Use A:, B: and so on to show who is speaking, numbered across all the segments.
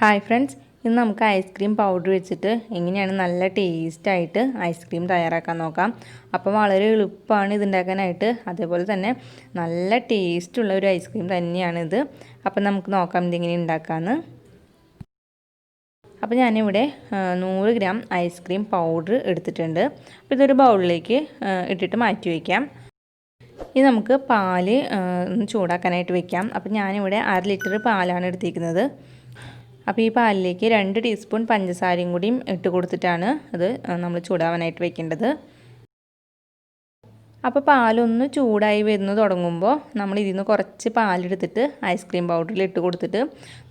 A: Hi friends, ഇന്ന് നമുക്ക് ice cream powder വെച്ചിട്ട് എങ്ങനെയാണ് നല്ല ടേസ്റ്റായിട്ട് ഐസ്ക്രീം തയ്യാറാക്കാൻ നോക്കാം. അപ്പോൾ വളരെ എളുപ്പമാണ് ഇതുണ്ടാക്കാനായിട്ട്. അതേപോലെ തന്നെ നല്ല ടേസ്റ്റുള്ള ഒരു ഐസ്ക്രീം തന്നെയാണിത്. അപ്പോൾ നമുക്ക് നോക്കാം ഇതെങ്ങനെ ഉണ്ടാക്കാമെന്ന്. അപ്പോൾ ഞാനിവിടെ 100 ഗ്രാം ഐസ്ക്രീം പൗഡർ എടുത്തിട്ടുണ്ട്. അപ്പോൾ ഇതൊരു ബൗളിലേക്ക് ഇട്ടിട്ട് മാറ്റി വയ്ക്കാം. ഇനി നമുക്ക് പാല് ഒന്ന് ചൂടാക്കാനായിട്ട് വെക്കാം. അപ്പോൾ ഞാനിവിടെ 1/2 ലിറ്റർ പാലാണ് എടുത്തിരിക്കുന്നത്. അപ്പോൾ ഈ പാലിലേക്ക് 2 ടീസ്പൂൺ പഞ്ചസാരയും കൂടിയും ഇട്ട് കൊടുത്തിട്ടാണ് അത് നമ്മൾ ചൂടാവാനായിട്ട് വെക്കേണ്ടത്. അപ്പോൾ പാലൊന്ന് ചൂടായി വരുന്നു തുടങ്ങുമ്പോൾ നമ്മൾ ഇതിൽ നിന്ന് കുറച്ച് പാലെടുത്തിട്ട് ഐസ്ക്രീം പൗഡറിൽ ഇട്ട് കൊടുത്തിട്ട്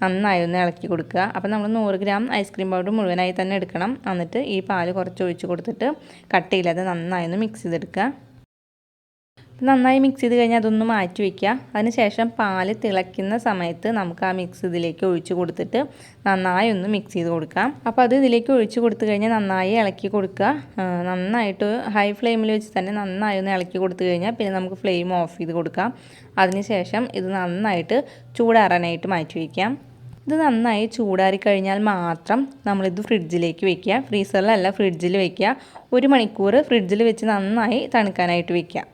A: നന്നായി ഒന്ന് ഇളക്കി കൊടുക്കുക. അപ്പോൾ നമ്മൾ 100 ഗ്രാം ഐസ്ക്രീം പൗഡർ മുഴുവനായി തന്നെ എടുക്കണം. എന്നിട്ട് ഈ പാല് കുറച്ച് ഒഴിച്ച് കൊടുത്തിട്ട് കട്ടിയില്ലാതെ നന്നായി ഒന്ന് മിക്സ് ചെയ്തെടുക്കുക. നന്നായി മിക്സ് ചെയ്ത് കഴിഞ്ഞാൽ അതൊന്ന് മാറ്റി വയ്ക്കുക. അതിനുശേഷം പാല് തിളയ്ക്കുന്ന സമയത്ത് നമുക്ക് ആ മിക്സ് ഇതിലേക്ക് ഒഴിച്ച് കൊടുത്തിട്ട് നന്നായി ഒന്ന് മിക്സ് ചെയ്ത് കൊടുക്കാം. അപ്പോൾ അത് ഇതിലേക്ക് ഒഴിച്ച് കൊടുത്തു കഴിഞ്ഞാൽ നന്നായി ഇളക്കി കൊടുക്കുക. നന്നായിട്ട് ഹൈ ഫ്ലെയിമിൽ വെച്ച് തന്നെ നന്നായി ഒന്ന് ഇളക്കി കൊടുത്തു കഴിഞ്ഞാൽ പിന്നെ നമുക്ക് ഫ്ലെയിം ഓഫ് ചെയ്ത് കൊടുക്കാം. അതിനുശേഷം ഇത് നന്നായിട്ട് ചൂടാറാനായിട്ട് മാറ്റി വയ്ക്കാം. ഇത് നന്നായി ചൂടാറി കഴിഞ്ഞാൽ മാത്രം നമ്മളിത് ഫ്രിഡ്ജിലേക്ക് വയ്ക്കുക. ഫ്രീസറിലല്ല, ഫ്രിഡ്ജിൽ വയ്ക്കുക. 1 മണിക്കൂർ ഫ്രിഡ്ജിൽ വെച്ച് നന്നായി തണുക്കാനായിട്ട് വയ്ക്കുക.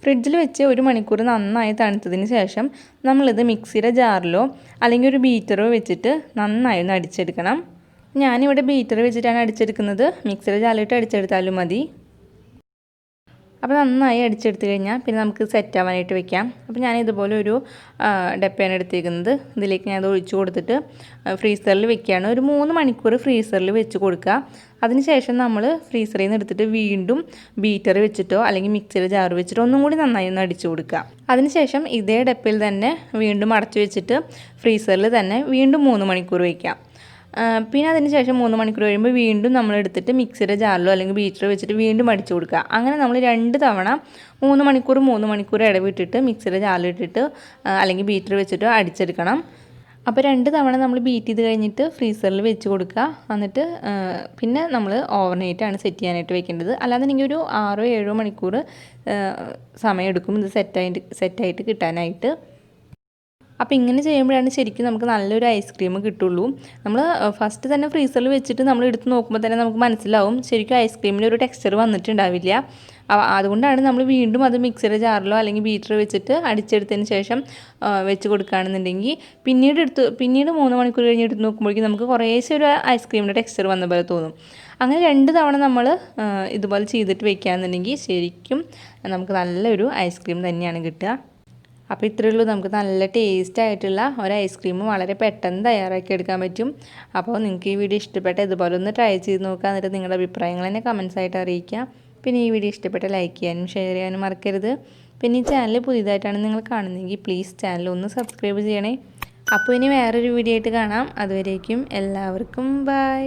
A: ഫ്രിഡ്ജിൽ വെച്ച് 1 മണിക്കൂർ നന്നായി തണുത്തതിന് ശേഷം നമ്മളിത് മിക്സിയുടെ ജാറിലോ അല്ലെങ്കിൽ ഒരു ബീറ്ററോ വെച്ചിട്ട് നന്നായി ഒന്ന് അടിച്ചെടുക്കണം. ഞാനിവിടെ ബീറ്റർ വെച്ചിട്ടാണ് അടിച്ചെടുക്കുന്നത്. മിക്സിയുടെ ജാറിലിട്ട് അടിച്ചെടുത്താലും മതി. അപ്പോൾ നന്നായി അടിച്ചെടുത്ത് കഴിഞ്ഞാൽ പിന്നെ നമുക്ക് സെറ്റ് ആവാനായിട്ട് വെക്കാം. അപ്പോൾ ഞാൻ ഇതുപോലെ ഒരു ഡപ്പയാണ് എടുത്തിരിക്കുന്നത്. ഇതിലേക്ക് ഞാൻ അത് ഒഴിച്ച് കൊടുത്തിട്ട് ഫ്രീസറിൽ വെക്കുകയാണ്. ഒരു 3 മണിക്കൂർ ഫ്രീസറിൽ വെച്ച് കൊടുക്കുക. അതിനുശേഷം നമ്മൾ ഫ്രീസറിൽ നിന്ന് എടുത്തിട്ട് വീണ്ടും ബീറ്റർ വെച്ചിട്ടോ അല്ലെങ്കിൽ മിക്സിയുടെ ജാർ വെച്ചിട്ടോ ഒന്നും കൂടി നന്നായി ഒന്ന് അടിച്ചു കൊടുക്കുക. അതിനുശേഷം ഇതേ ഡപ്പയിൽ തന്നെ വീണ്ടും അടച്ചു വെച്ചിട്ട് ഫ്രീസറിൽ തന്നെ വീണ്ടും 3 മണിക്കൂർ വയ്ക്കാം. പിന്നെ അതിന് ശേഷം 3 മണിക്കൂർ കഴിയുമ്പോൾ വീണ്ടും നമ്മൾ എടുത്തിട്ട് മിക്സിയുടെ ജാറിലോ അല്ലെങ്കിൽ ബീറ്റർ വെച്ചിട്ട് വീണ്ടും അടിച്ചു കൊടുക്കുക. അങ്ങനെ നമ്മൾ 2 തവണ 3 മണിക്കൂർ ഇടവിട്ടിട്ട് മിക്സിയുടെ ജാറിലിട്ടിട്ട് അല്ലെങ്കിൽ ബീറ്റർ വെച്ചിട്ട് അടിച്ചെടുക്കണം. അപ്പോൾ 2 തവണ നമ്മൾ ബീറ്റ് ചെയ്ത് കഴിഞ്ഞിട്ട് ഫ്രീസറിൽ വെച്ച് കൊടുക്കുക. എന്നിട്ട് പിന്നെ നമ്മൾ ഓവർനൈറ്റാണ് സെറ്റ് ചെയ്യാനായിട്ട് വെക്കേണ്ടത്. അല്ലാതെ എനിക്ക് ഒരു 6-7 മണിക്കൂർ സമയമെടുക്കും ഇത് സെറ്റായിട്ട് കിട്ടാനായിട്ട്. അപ്പോൾ ഇങ്ങനെ ചെയ്യുമ്പോഴാണ് ശരിക്കും നമുക്ക് നല്ലൊരു ഐസ്ക്രീം കിട്ടുള്ളൂ. നമ്മൾ ഫസ്റ്റ് തന്നെ ഫ്രീസറിൽ വെച്ചിട്ട് നമ്മൾ എടുത്ത് നോക്കുമ്പോൾ തന്നെ നമുക്ക് മനസ്സിലാവും ശരിക്കും ഐസ്ക്രീമിന് ഒരു ടെക്സ്ചർ വന്നിട്ടുണ്ടാവില്ല. അതുകൊണ്ടാണ് നമ്മൾ വീണ്ടും അത് മിക്സിയുടെ ജാറിലോ അല്ലെങ്കിൽ ബീറ്റർ വെച്ചിട്ട് അടിച്ചെടുത്തതിന് ശേഷം വെച്ച് കൊടുക്കുകയാണെന്നുണ്ടെങ്കിൽ പിന്നീട് 3 മണിക്കൂർ കഴിഞ്ഞ് എടുത്ത് നോക്കുമ്പോഴേക്കും നമുക്ക് കുറേശ്ശെ ഒരു ഐസ്ക്രീമിൻ്റെ ടെക്സ്ചർ വന്ന പോലെ തോന്നും. അങ്ങനെ 2 തവണ നമ്മൾ ഇതുപോലെ ചെയ്തിട്ട് വെക്കുകയാണെന്നുണ്ടെങ്കിൽ ശരിക്കും നമുക്ക് നല്ലൊരു ഐസ്ക്രീം തന്നെയാണ് കിട്ടുക. അപ്പോൾ ഇത്രയേ ഉള്ളൂ. നമുക്ക് നല്ല ടേസ്റ്റ് ആയിട്ടുള്ള ഒരു ഐസ്ക്രീം വളരെ പെട്ടെന്ന് തയ്യാറാക്കി എടുക്കാൻ പറ്റും. അപ്പോൾ നിങ്ങൾക്ക് ഈ വീഡിയോ ഇഷ്ടപ്പെട്ട ഇതുപോലെ ഒന്ന് ട്രൈ ചെയ്ത് നോക്കുക. എന്നിട്ട് നിങ്ങളുടെ അഭിപ്രായങ്ങൾ തന്നെ കമൻസ് ആയിട്ട് അറിയിക്കുക. പിന്നെ ഈ വീഡിയോ ഇഷ്ടപ്പെട്ട ലൈക്ക് ചെയ്യാനും ഷെയർ ചെയ്യാനും മറക്കരുത്. പിന്നെ ഈ ചാനൽ പുതിയതായിട്ടാണ് നിങ്ങൾ കാണുന്നതെങ്കിൽ പ്ലീസ് ചാനൽ ഒന്ന് സബ്സ്ക്രൈബ് ചെയ്യണേ. അപ്പോൾ ഇനി വേറൊരു വീഡിയോ ആയിട്ട് കാണാം. അതുവരേക്കും എല്ലാവർക്കും ബൈ.